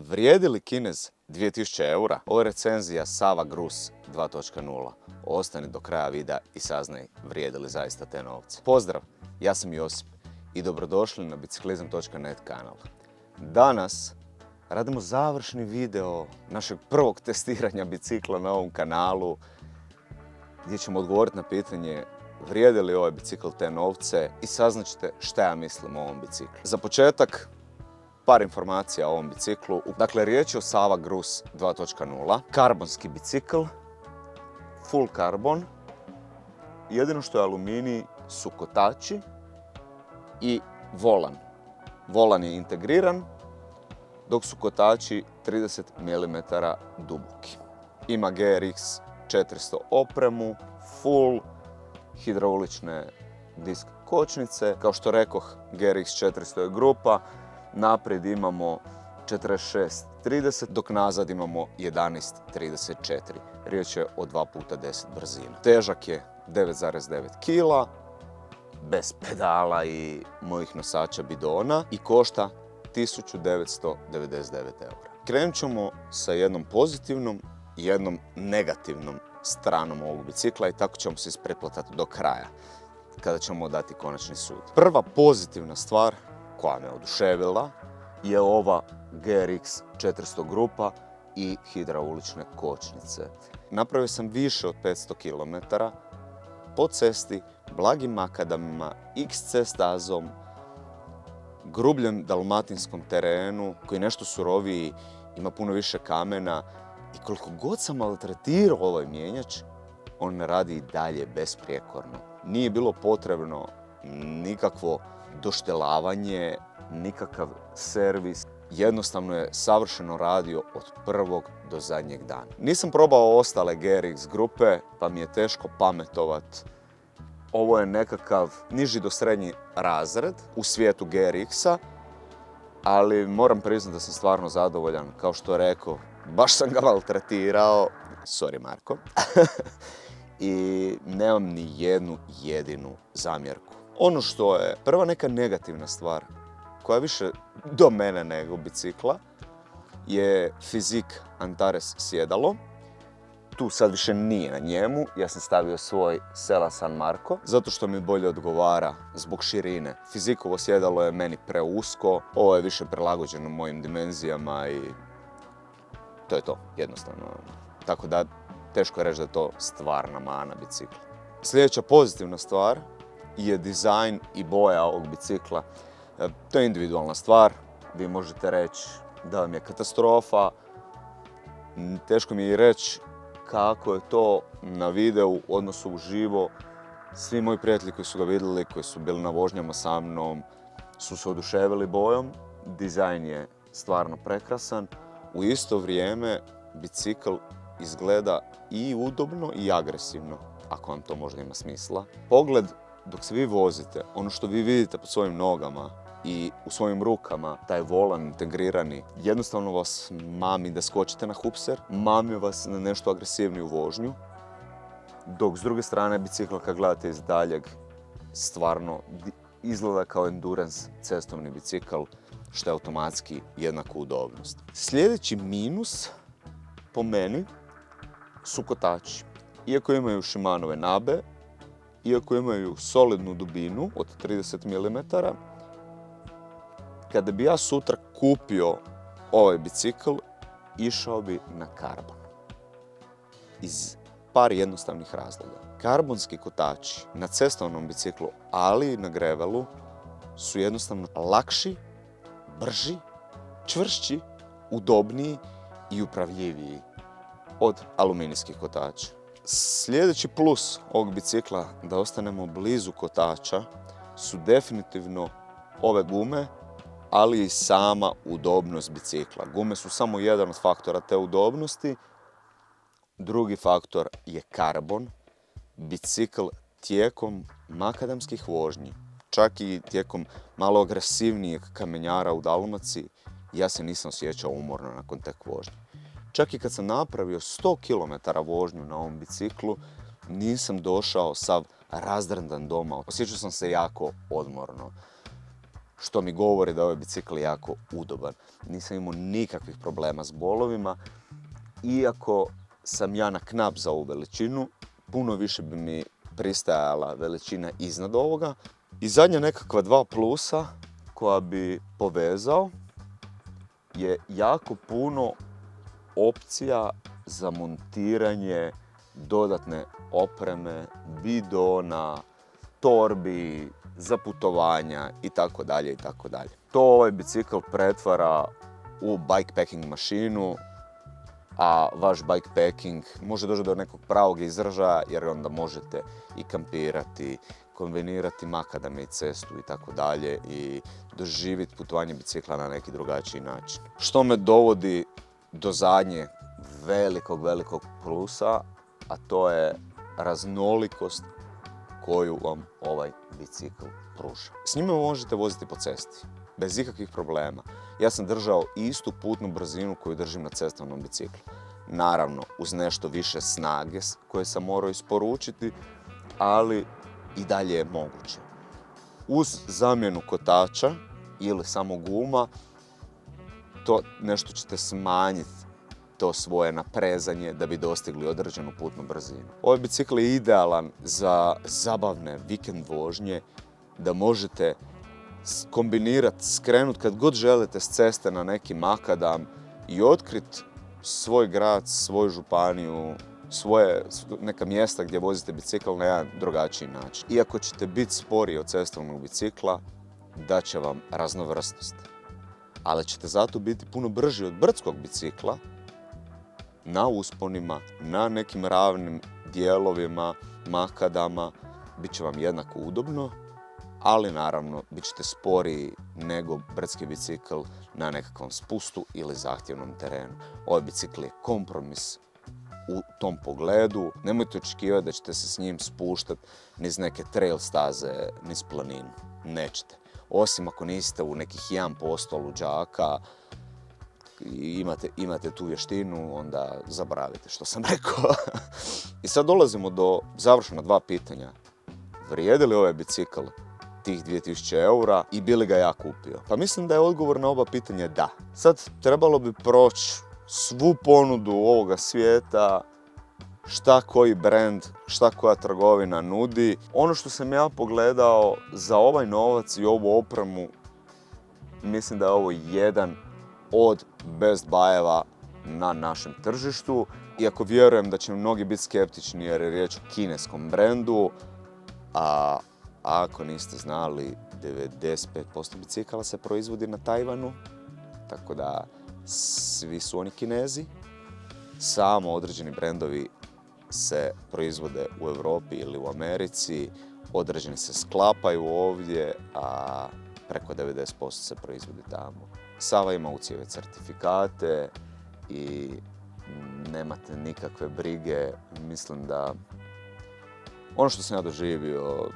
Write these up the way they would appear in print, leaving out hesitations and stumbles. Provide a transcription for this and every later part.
Vrijedi li Kinez 2000 eura? Ovo je recenzija Sava Grus 2.0. Ostani do kraja videa i saznaj vrijedi li zaista te novce. Pozdrav, ja sam Josip i dobrodošli na biciklizam.net kanal. Danas radimo završni video našeg prvog testiranja bicikla na ovom kanalu, gdje ćemo odgovoriti na pitanje vrijedi li ovaj bicikl te novce i saznaćete šta ja mislim o ovom biciklu. Za početak, par informacija o ovom biciklu. Dakle, riječ je o Sava Grus 2.0, karbonski bicikl, full karbon. Jedino što je aluminij su kotači i volan. Volan je integriran, dok su kotači 30 mm duboki. Ima GRX 400 opremu, full hidraulične disk kočnice. Kao što rekoh, GRX 400 je grupa. Naprijed imamo 46-30, dok nazad imamo 11-34. Riječ je o 2x10 brzina. Težak je 9,9 kg, bez pedala i mojih nosača bidona i košta 1999 eura. Krenut ćemo sa jednom pozitivnom i jednom negativnom stranom ovog bicikla i tako ćemo se ispreplatati do kraja, kada ćemo dati konačni sud. Prva pozitivna stvar koja me oduševila je ova GRX 400 grupa i hidraulične kočnice. Napravio sam više od 500 km po cesti, blagim makadamima, XC stazom, grubljem dalmatinskom terenu koji je nešto suroviji, ima puno više kamena i koliko god sam maltretirao ovaj mjenjač, on radi i dalje besprijekorno. Nije bilo potrebno nikakvo doštelavanje, nikakav servis. Jednostavno je savršeno radio od prvog do zadnjeg dana. Nisam probao ostale GRX grupe, pa mi je teško pametovat. Ovo je nekakav niži do srednji razred u svijetu GRX-a, ali moram priznati da sam stvarno zadovoljan. Kao što rekao, baš sam ga maltretirao. Sorry, Marko. I nemam ni jednu jedinu zamjerku. Ono što je prva neka negativna stvar, koja je više do mene nego bicikla, je Fizik Antares sjedalo. Tu sad više nije na njemu, ja sam stavio svoj Sella San Marco, zato što mi bolje odgovara zbog širine. Fizikovo sjedalo je meni preusko, ovo je više prilagođeno mojim dimenzijama i to je to, jednostavno. Tako da, teško je reći da je to stvarna mana bicikla. Sljedeća pozitivna stvar je dizajn i boja ovog bicikla. To je individualna stvar. Vi možete reći da vam je katastrofa. Teško mi je i reći kako je to na videu u odnosu uživo. Svi moji prijatelji koji su ga vidjeli, koji su bili na vožnjama sa mnom, su se oduševili bojom. Dizajn je stvarno prekrasan. U isto vrijeme bicikl izgleda i udobno i agresivno, ako vam to možda ima smisla. Pogled dok se vi vozite, ono što vi vidite pod svojim nogama i u svojim rukama, taj volan integrirani, jednostavno vas mami da skočite na hupser, mami vas na nešto agresivniju vožnju, dok s druge strane bicikla kad gledate iz daljeg stvarno izgleda kao endurance cestovni bicikl, što je automatski jednako udobnost. Sljedeći minus po meni su kotači. Iako imaju Shimanove nabe, iako imaju solidnu dubinu od 30 mm, kada bi ja sutra kupio ovaj bicikl, išao bi na karbon. Iz par jednostavnih razloga. Karbonski kotači na cestovnom biciklu, ali i na grevelu, su jednostavno lakši, brži, čvršći, udobniji i upravljiviji od aluminijskih kotača. Sljedeći plus ovog bicikla, da ostanemo blizu kotača, su definitivno ove gume, ali i sama udobnost bicikla. Gume su samo jedan od faktora te udobnosti. Drugi faktor je karbon. Bicikl tijekom makadamskih vožnji, čak i tijekom malo agresivnijeg kamenjara u Dalmaciji, ja se nisam osjećao umorno nakon tek vožnje. Čak i kad sam napravio 100 km vožnju na ovom biciklu, nisam došao sav razdrndan doma. Osjećao sam se jako odmorno. što mi govori da je ovaj bicikl jako udoban. Nisam imao nikakvih problema s bolovima, iako sam ja na knap za ovu veličinu, puno više bi mi pristajala veličina iznad ovoga. I zadnja nekakva dva plusa koja bi povezao je jako puno opcija za montiranje dodatne opreme, bidona, torbi, za putovanja itd. itd. To ovaj bicikl pretvara u bikepacking mašinu, a vaš bikepacking može doći do nekog pravog izražaja jer onda možete i kampirati, kombinirati makadame i cestu itd. I doživjeti putovanje bicikla na neki drugačiji način. Što me dovodi do zadnje velikog plusa, a to je raznolikost koju vam ovaj bicikl pruža. S njime možete voziti po cesti, bez ikakvih problema. Ja sam držao istu putnu brzinu koju držim na cestovnom biciklu. Naravno, uz nešto više snage koje sam morao isporučiti, ali i dalje je moguće. Uz zamjenu kotača ili samo guma, to nešto ćete smanjiti to svoje naprezanje da bi dostigli određenu putnu brzinu. Ovaj bicikl je idealan za zabavne vikend vožnje, da možete kombinirati, skrenuti kad god želite s ceste na neki makadam i otkriti svoj grad, svoju županiju, neka mjesta gdje vozite bicikl na jedan drugačiji način. Iako ćete biti sporiji od cestovnog bicikla, daće vam raznovrsnost. Ali ćete zato biti puno brži od brdskog bicikla na usponima, na nekim ravnim dijelovima, makadama. Biće vam jednako udobno, ali naravno bit ćete sporiji nego brdski bicikl na nekakvom spustu ili zahtjevnom terenu. Ovaj bicikl je kompromis u tom pogledu. Nemojte očekivati da ćete se s njim spuštati niz neke trail staze, niz planinu. Nećete. Osim ako niste u nekih 1% luđaka i imate tu vještinu, onda zaboravite što sam rekao. I sad dolazimo do završena dva pitanja. Vrijedi li ovaj bicikl tih 2000 eura i bi li ga ja kupio? Pa mislim da je odgovor na oba pitanja da. Sad trebalo bi proći svu ponudu ovoga svijeta, šta koji brand, šta koja trgovina nudi. Ono što sam ja pogledao za ovaj novac i ovu opremu, mislim da je ovo jedan od best buy-eva na našem tržištu. Iako vjerujem da će mnogi biti skeptični jer je riječ o kineskom brendu, a ako niste znali, 95% bicikala se proizvodi na Tajvanu, tako da svi su oni Kinezi. Samo određeni brendovi se proizvode u Europi ili u Americi, određeni se sklapaju ovdje, a preko 90% se proizvodi tamo. Sava ima UCI-eve certifikate i nemate nikakve brige. Mislim da ono što sam ja doživio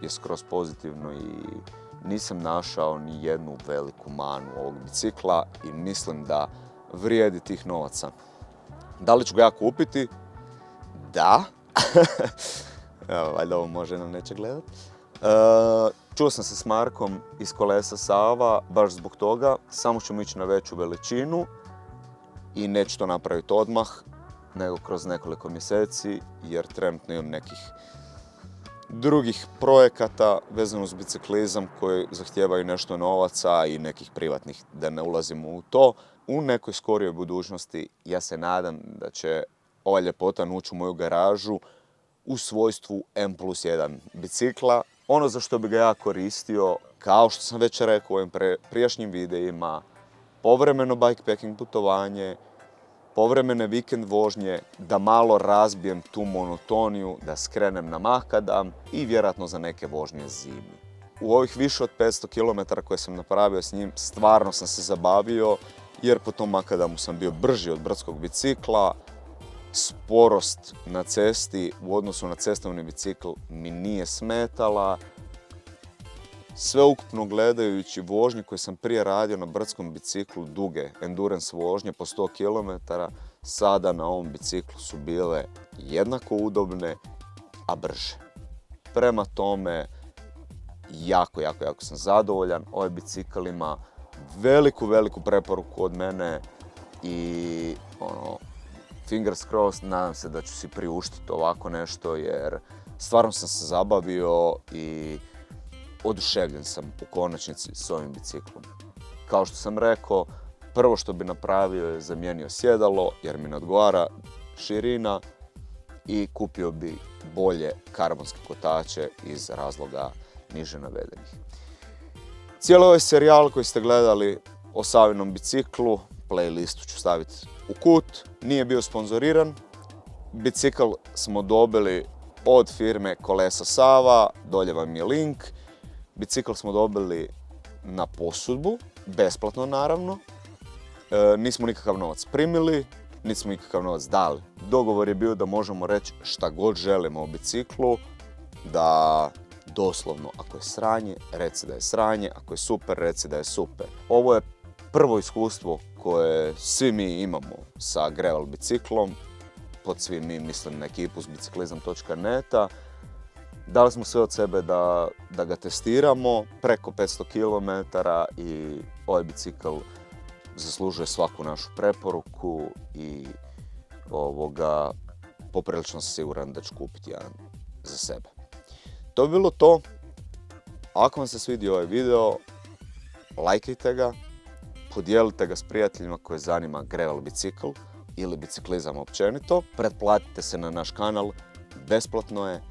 je skroz pozitivno i nisam našao ni jednu veliku manu ovog bicikla i mislim da vrijedi tih novaca. Da li ću ga ja kupiti? Da. Evo, valjda ovo može nam neće gledat. Čuo sam se s Markom iz Kolesa Sava, baš zbog toga. Samo ćemo ići na veću veličinu i neću to napraviti odmah, nego kroz nekoliko mjeseci, jer trenutno imam nekih drugih projekata vezano uz biciklizam koji zahtijevaju nešto novaca i nekih privatnih, da ne ulazimo u to. U nekoj skorijoj budućnosti ja se nadam da će ova ljepota ući u moju garažu u svojstvu M+1 bicikla. Ono za što bi ga ja koristio, kao što sam već rekao u ovim prijašnjim videima, povremeno bikepacking putovanje, povremene vikend vožnje, da malo razbijem tu monotoniju, da skrenem na makadam i vjerojatno za neke vožnje zimi. U ovih više od 500 km koje sam napravio s njim, stvarno sam se zabavio, jer po tom makadamu sam bio brži od brdskog bicikla. Sporost na cesti u odnosu na cestovni bicikl mi nije smetala. Sveukupno gledajući vožnje koje sam prije radio na brdskom biciklu, duge endurance vožnje po 100 km, sada na ovom biciklu su bile jednako udobne, a brže. Prema tome, jako sam zadovoljan. Ovaj bicikl ima veliku preporuku od mene i fingers crossed, nadam se da ću si priuštiti ovako nešto jer stvarno sam se zabavio i oduševljen sam u konačnici s ovim biciklom. Kao što sam rekao, prvo što bi napravio je zamijenio sjedalo jer mi ne odgovara širina i kupio bi bolje karbonske kotače iz razloga niže navedenih. Cijeli ovaj serijal koji ste gledali o Savinom biciklu, playlistu ću staviti u kut, nije bio sponzoriran. Bicikl smo dobili od firme Kolesa Sava, dolje vam je link. Bicikl smo dobili na posudbu, besplatno naravno. Nismo nikakav novac primili, nismo nikakav novac dali. Dogovor je bio da možemo reći šta god želimo o biciklu, da doslovno ako je sranje, reci da je sranje, ako je super, reci da je super. Ovo je prvo iskustvo koje svi mi imamo sa gravel biciklom, pod svim mi mislim na ekipu s biciklizam.net-a. Dali smo sve od sebe da ga testiramo, preko 500 km i ovaj bicikl zaslužuje svaku našu preporuku i poprilično sam siguran da ću kupiti jedan za sebe. To bi bilo to. Ako vam se svidio ovaj video, lajkajte ga, podijelite ga s prijateljima koje zanima gravel bicikl ili biciklizam općenito. Pretplatite se na naš kanal, besplatno je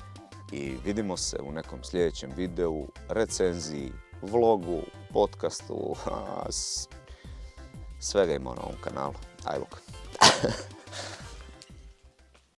i vidimo se u nekom sljedećem videu, recenziji, vlogu, podcastu, svega ima na ovom kanalu. Aj bok.